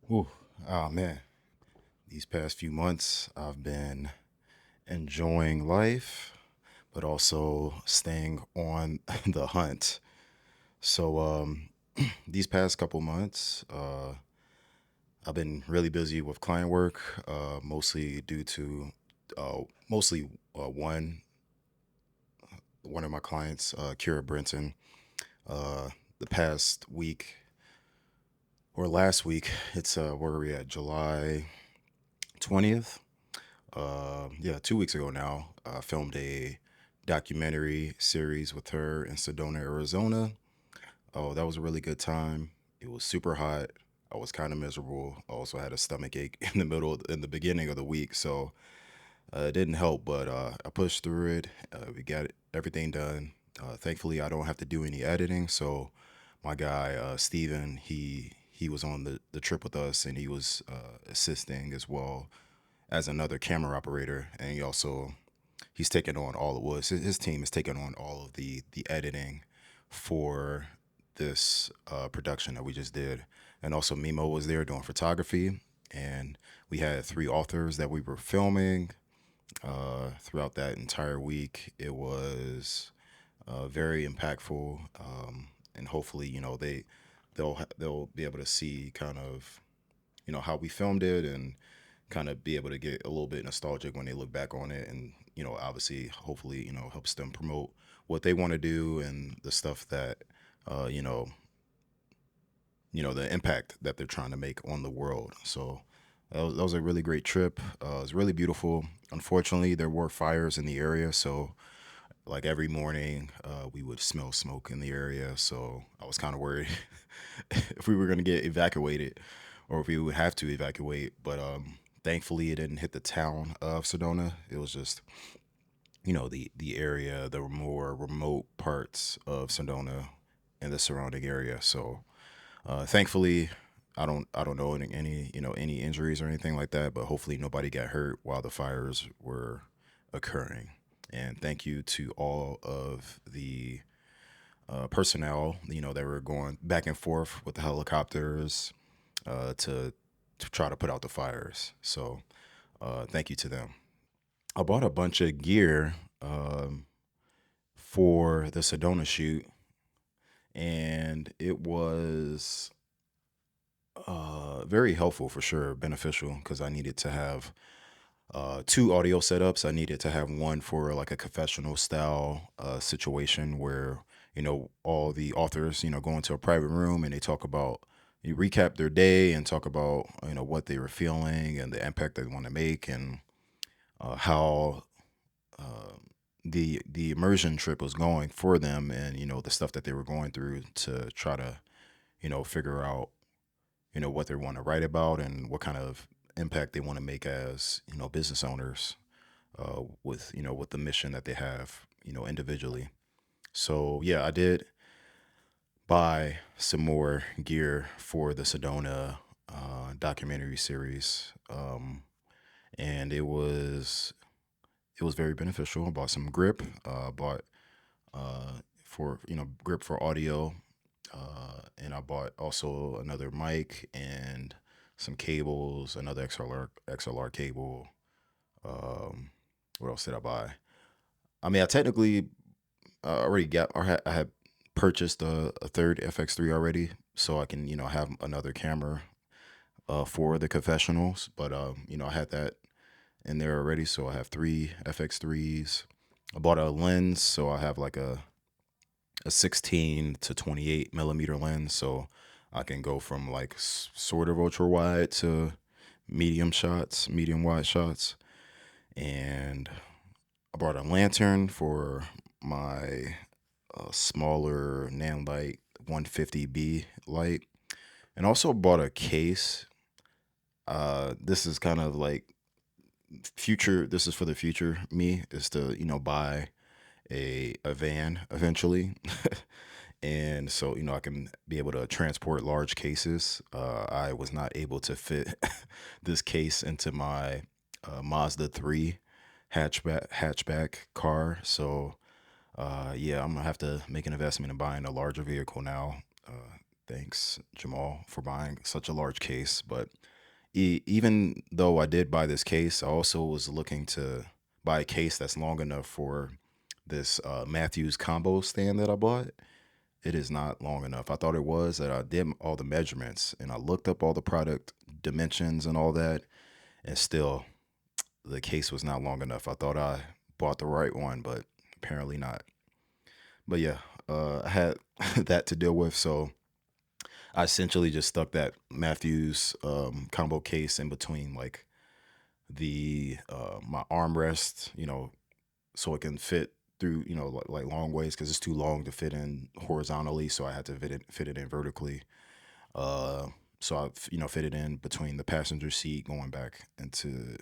Whew. Oh man, these past few months I've been enjoying life, but also staying on the hunt. So these past couple months, I've been really busy with client work, mostly due to uh, mostly one of my clients, Kira Brenton. The past week or last week, it's where are we at? July 20th. Yeah, 2 weeks ago now, I filmed a documentary series with her in Sedona, Arizona. Oh, that was a really good time. It was super hot. I was kind of miserable. I also had a stomach ache in the beginning of the week, so it didn't help. But I pushed through it. We got everything done. Thankfully, I don't have to do any editing. So my guy Steven, he was on the trip with us, and he was assisting as well as another camera operator, and he's taken on all of his team has taken on all of the editing for this production that we just did, and also Mimo was there doing photography, and we had three authors that we were filming throughout that entire week. It was very impactful, and hopefully, they'll be able to see kind of how we filmed it and kind of be able to get a little bit nostalgic when they look back on it, and obviously hopefully helps them promote what they want to do and the stuff that uh you know the impact that they're trying to make on the world. So that was a really great trip. It was really beautiful. Unfortunately, there were fires in the area, so like every morning we would smell smoke in the area, so I was kind of worried if we were going to get evacuated or if we would have to evacuate. But thankfully, it didn't hit the town of Sedona. It was just the area, the more remote parts of Sedona and the surrounding area. So thankfully, I don't know any injuries or anything like that. But hopefully, nobody got hurt while the fires were occurring. And thank you to all of the personnel, that were going back and forth with the helicopters to try to put out the fires. So thank you to them. I bought a bunch of gear for the Sedona shoot, and it was very helpful for sure, beneficial because I needed to have two audio setups. I needed to have one for like a confessional style situation where all the authors go into a private room and they talk about you recap their day and talk about what they were feeling and the impact they want to make, and how uh, the immersion trip was going for them, and the stuff that they were going through to try to figure out what they want to write about and what kind of impact they want to make as business owners with the mission that they have individually. So yeah, I did buy some more gear for the Sedona documentary series, and it was very beneficial. I bought some grip. Bought for grip for audio, and I bought also another mic and some cables, another XLR cable. Um, what else did I buy? I mean, I technically already got or I had purchased a third FX3 already, so I can have another camera for the confessionals. But I had that in there already, so I have three FX3s. I bought a lens, so I have like a 16 to 28 millimeter lens, so I can go from like sort of ultra wide to medium wide shots. And I brought a lantern for my smaller nan light 150B light, and also bought a case. This is kind of like future. This is for the future me, is to buy a van eventually. And so I can be able to transport large cases. I was not able to fit this case into my Mazda 3 hatchback car, so yeah, I'm gonna have to make an investment in buying a larger vehicle now. Thanks, Jamal, for buying such a large case. But even though I did buy this case, I also was looking to buy a case that's long enough for this Matthews combo stand that I bought. It is not long enough. I thought it was that I did all the measurements and I looked up all the product dimensions and all that, and still the case was not long enough. I thought I bought the right one, but apparently not. But yeah, I had that to deal with, so I essentially just stuck that Matthews combo case in between like the my armrest, so it can fit through, like long ways because it's too long to fit in horizontally. So I had to fit it in vertically. Uh, so I, fit it in between the passenger seat going back into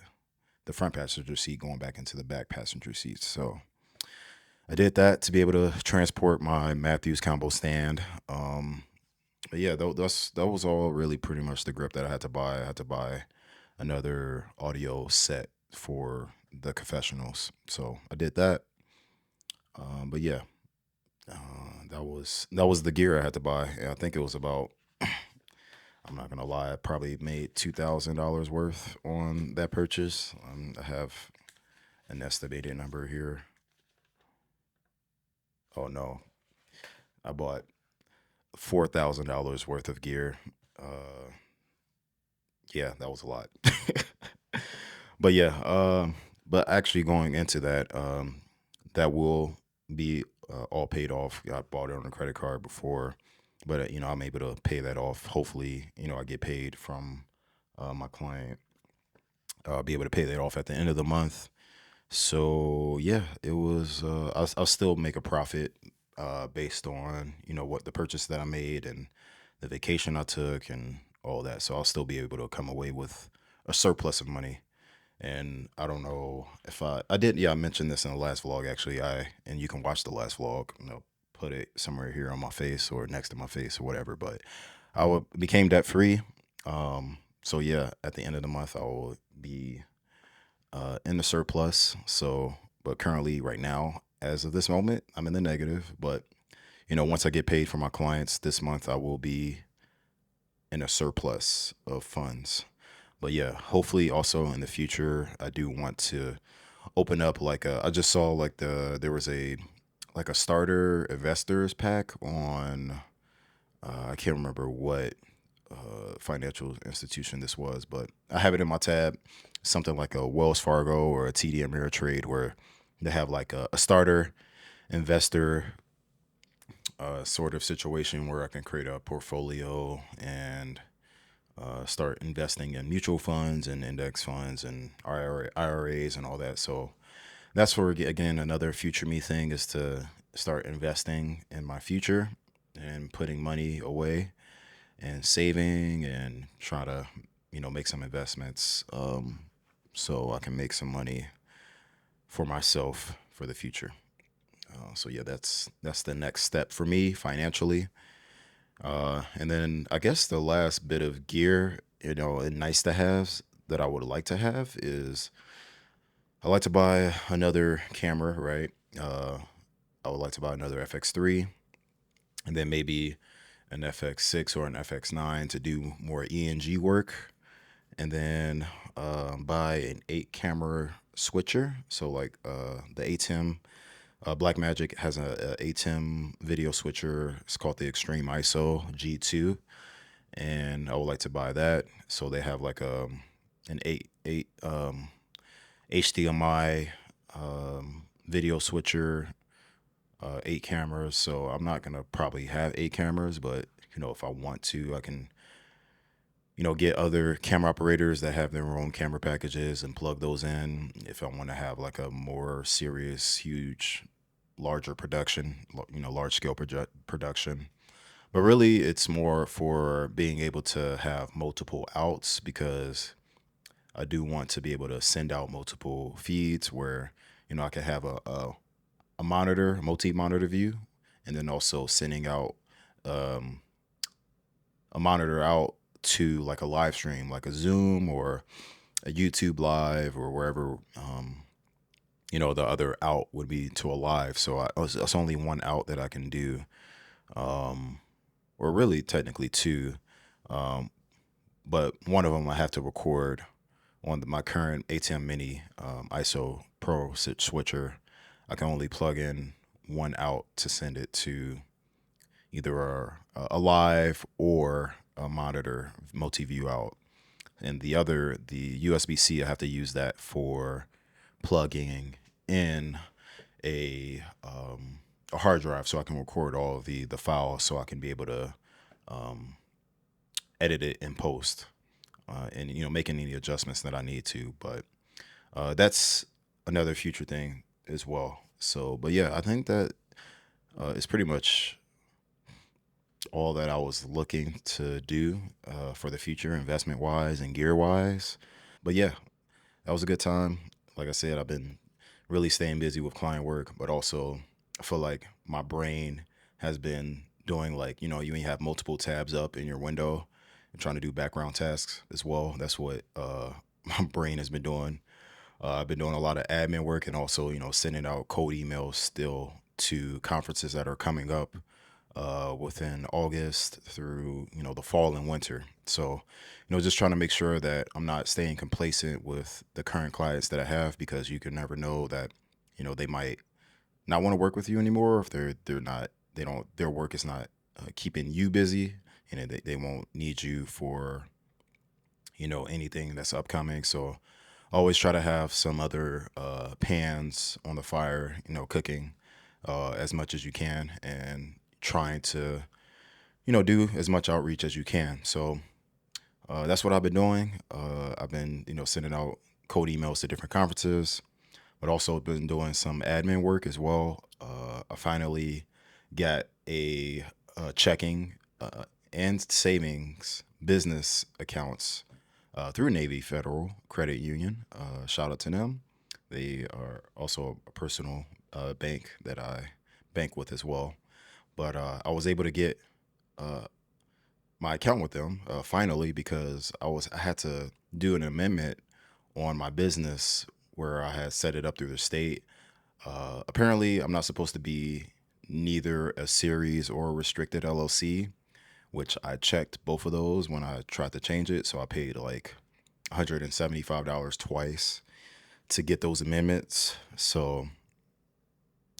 the front passenger seat going back into the back passenger seat. So I did that to be able to transport my Matthews combo stand. But yeah, that was all really pretty much the grip that I had to buy. I had to buy another audio set for the confessionals, so I did that. But yeah, that was the gear I had to buy. And I think it was about. I'm not gonna lie, I probably made $2,000 worth on that purchase. I have an estimated number here. Oh no, I bought $4,000 worth of gear. Uh, yeah, that was a lot. But yeah, but actually going into that, that will be all paid off. I bought it on a credit card before, but I'm able to pay that off. Hopefully, I get paid from my client. I'll be able to pay that off at the end of the month. So yeah, it was. I'll still make a profit based on what the purchase that I made and the vacation I took and all that. So I'll still be able to come away with a surplus of money. And I don't know if I did. Yeah, I mentioned this in the last vlog. Actually, and you can watch the last vlog. Put it somewhere here on my face or next to my face or whatever. But became debt free. So yeah, at the end of the month, I will be in the surplus. So, but currently, right now, as of this moment, I'm in the negative. But once I get paid for my clients this month, I will be in a surplus of funds. But yeah, hopefully, also in the future, I do want to open up I just saw like there was a starter investors pack on I can't remember what financial institution this was, but I have it in my tab. Something like a Wells Fargo or a TD Ameritrade, where they have like a starter investor sort of situation where I can create a portfolio and start investing in mutual funds and index funds and IRAs and all that. So that's where, again, another future me thing is to start investing in my future and putting money away and saving and try to make some investments, so I can make some money for myself for the future. So yeah, that's the next step for me financially. And then I guess the last bit of gear, and nice to haves that I would like to have is I like to buy another camera, right? I would like to buy another FX3 and then maybe an FX6 or an FX9 to do more ENG work, and then buy an 8 camera switcher. So like the ATEM, Blackmagic has a ATEM video switcher. It's called the Extreme ISO G2, and I would like to buy that. So they have like an eight HDMI video switcher, 8 cameras. So I'm not gonna probably have 8 cameras, but if I want to, I can get other camera operators that have their own camera packages and plug those in if I want to have like a more serious, huge, larger production, large scale production. But really, it's more for being able to have multiple outs because I do want to be able to send out multiple feeds where, I can have a monitor, a multi-monitor view, and then also sending out um, a monitor out to like a live stream, like a Zoom or a YouTube live or wherever, the other out would be to a live. So it's only one out that I can do. Um, or really technically two, um, but one of them I have to record on my current ATM Mini ISO Pro switcher. I can only plug in one out to send it to either a live or a monitor multi-view out, and the other, the USB-C, I have to use that for plugging in a a hard drive so I can record all of the files so I can be able to um, edit it in post, and making any adjustments that I need to. But that's another future thing as well. So, but yeah, I think that is pretty much all that I was looking to do for the future, investment wise and gear wise. But yeah, that was a good time. Like I said, I've been really staying busy with client work, but also I feel like my brain has been doing, like, you have multiple tabs up in your window and trying to do background tasks as well. That's what my brain has been doing. I've been doing a lot of admin work and also, sending out cold emails still to conferences that are coming up within August through, the fall and winter. So, just trying to make sure that I'm not staying complacent with the current clients that I have, because you can never know that, they might not want to work with you anymore if they're not, they don't, their work is not keeping you busy, and they won't need you for, anything that's upcoming. So always try to have some other pans on the fire, cooking as much as you can, and trying to, do as much outreach as you can. So that's what I've been doing. I've been, sending out cold emails to different conferences, but also been doing some admin work as well. I finally got a checking and savings business accounts through Navy Federal Credit Union. Shout out to them. They are also a personal bank that I bank with as well. But I was able to get uh, my account with them finally, because I had to do an amendment on my business where I had set it up through the state. Apparently, I'm not supposed to be neither a series or a restricted LLC, which I checked both of those when I tried to change it. So I paid like $175 twice to get those amendments. So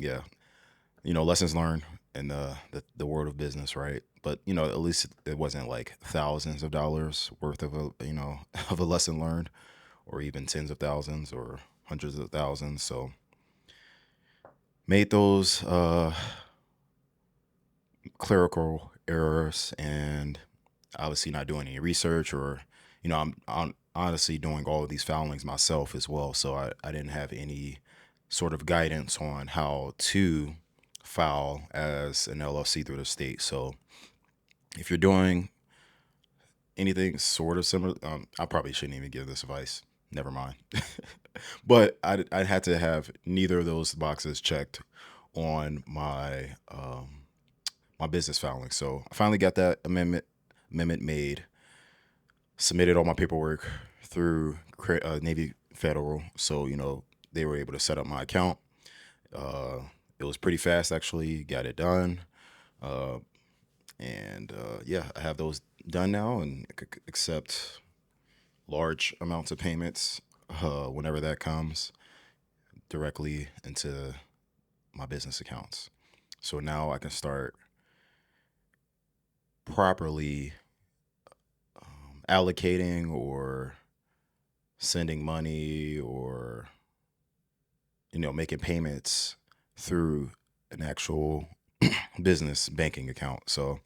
yeah, lessons learned in the world of business, right? But at least it wasn't like thousands of dollars worth of a of a lesson learned, or even tens of thousands or hundreds of thousands. So made those clerical errors, and obviously not doing any research, or I'm honestly doing all of these filings myself as well. So I didn't have any sort of guidance on how to file as an LLC through the state. So if you're doing anything sort of similar, I probably shouldn't even give this advice. Never mind. But I had to have neither of those boxes checked on my business filing. So I finally got that amendment made, submitted all my paperwork through Navy Federal. So they were able to set up my account. It was pretty fast, actually. Got it done. Uh, and yeah, I have those done now, and accept large amounts of payments whenever that comes directly into my business accounts. So now I can start properly allocating or sending money, or making payments through an actual business banking account. So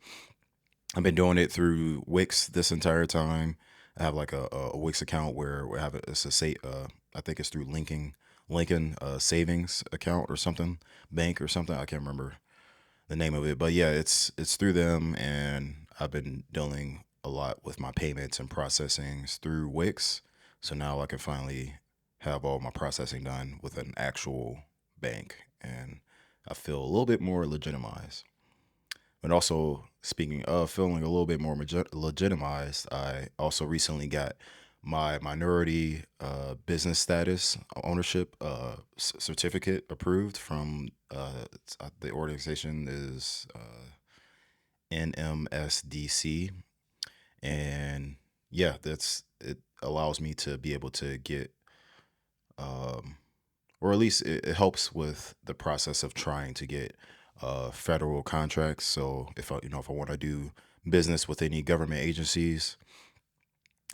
I've been doing it through Wix this entire time. I have like a Wix account where we have it's a say I think it's through Lincoln savings account or something, bank or something. I can't remember the name of it, but yeah, it's through them, and I've been dealing a lot with my payments and processings through Wix. So now I can finally have all my processing done with an actual bank, and I feel a little bit more legitimized. And also, speaking of feeling a little bit more legitimized, I also recently got my minority business status ownership certificate approved from the organization is NMSDC. And yeah, it allows me to be able to get, um, or at least it helps with the process of trying to get federal contracts. So if I want to do business with any government agencies,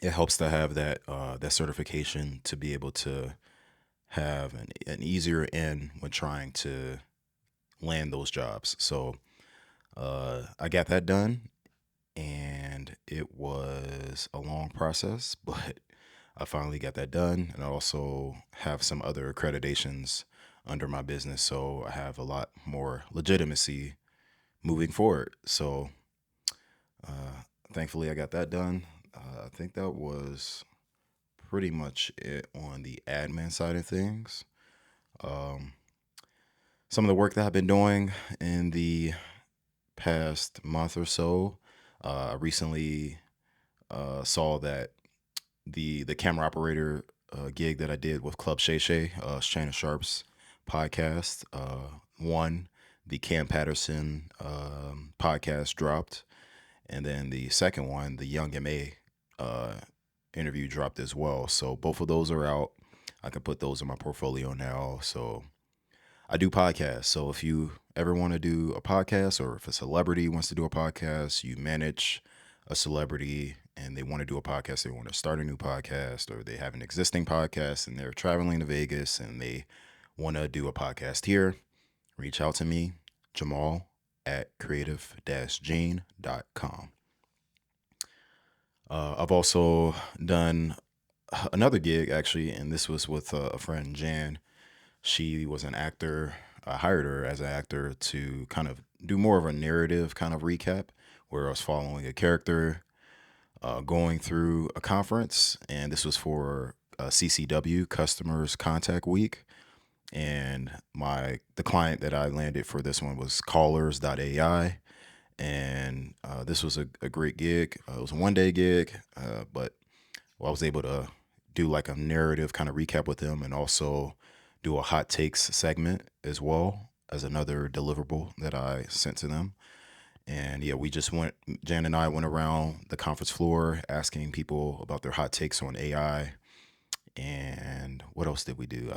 it helps to have that certification to be able to have an easier in when trying to land those jobs. So I got that done, and it was a long process, but I finally got that done. And I also have some other accreditations under my business, so I have a lot more legitimacy moving forward. So thankfully, I got that done. I think that was pretty much it on the admin side of things. Um, some of the work that I've been doing in the past month or so, I recently saw that the camera operator gig that I did with Club Shay Shay, Shannon Sharp's podcast, one, the Cam Patterson podcast dropped, and then the second one, the Young MA uh, interview dropped as well. So both of those are out. I can put those in my portfolio now. So I do podcasts. So if you ever want to do a podcast, or if a celebrity wants to do a podcast, you manage a celebrity and they want to do a podcast, they want to start a new podcast, or they have an existing podcast and they're traveling to Vegas and they want to do a podcast here, reach out to me, Jamal at creative-gene.com. I've also done another gig actually, and this was with a friend, Jan. She was an actor. I hired her as an actor to kind of do more of a narrative kind of recap, where I was following a character going through a conference, and this was for CCW, Customers Contact Week. And the client that I landed for this one was Callers.ai, and this was a great gig. It was a 1 day gig, but I was able to do like a narrative kind of recap with them, and also do a hot takes segment as well as another deliverable that I sent to them. And yeah, Jan and I went around the conference floor asking people about their hot takes on AI. And what else did we do?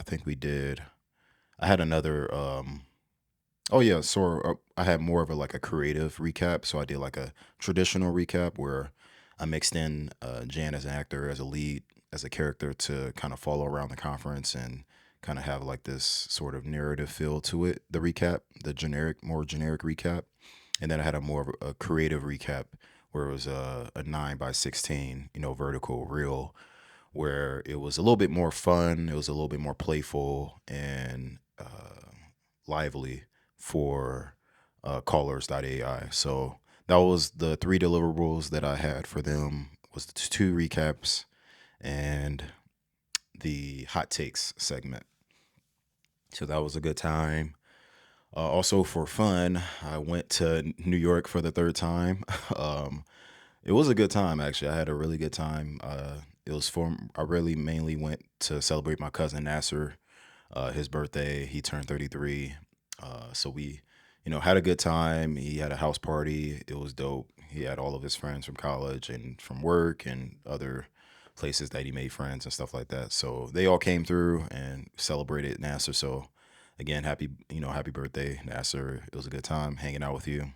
I had another, oh yeah, so I had more of like a creative recap. So I did like a traditional recap where I mixed in Jan as an actor, as a lead, as a character to kind of follow around the conference and kind of have like this sort of narrative feel to it. The recap, more generic recap, and then I had a more of a creative recap where it was a 9 by 16, vertical reel, where it was a little bit more fun. It was a little bit more playful and lively for callers.ai. So that was the three deliverables that I had for them, was the two recaps and the hot takes segment. So that was a good time. Also for fun, I went to New York for the third time. um, it was a good time actually. I had a really good time. It was for I really mainly went to celebrate my cousin Nasser, his birthday. He turned 33. So we, had a good time. He had a house party. It was dope. He had all of his friends from college and from work and other places that he made friends and stuff like that. So they all came through and celebrated Nasser. So again, happy birthday, Nasser. It was a good time hanging out with you.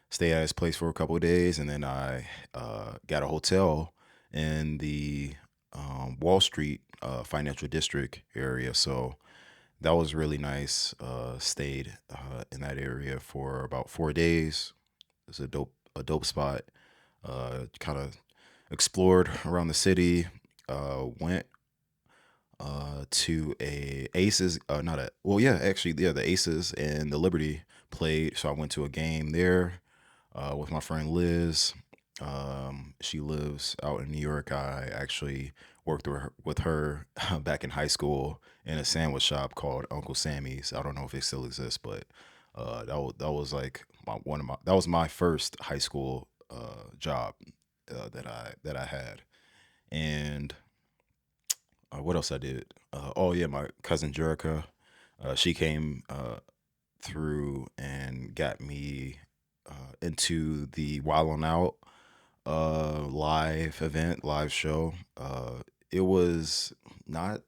Stay at his place for a couple of days, and then I got a hotel in the Wall Street financial district area. So that was really nice. Stayed in that area for about 4 days. It's a dope spot. Kind of explored around the city. Went to a Aces, not a, well, yeah, actually, yeah, the Aces and the Liberty played. So I went to a game there with my friend Liz. She lives out in New York. I actually worked with her back in high school in a sandwich shop called Uncle Sammy's. I don't know if it still exists, but that was like that was my first high school job that I had. And what else I did? Oh yeah, my cousin Jerica, she came through and got me. into the Wild on Out live event, live show. It was not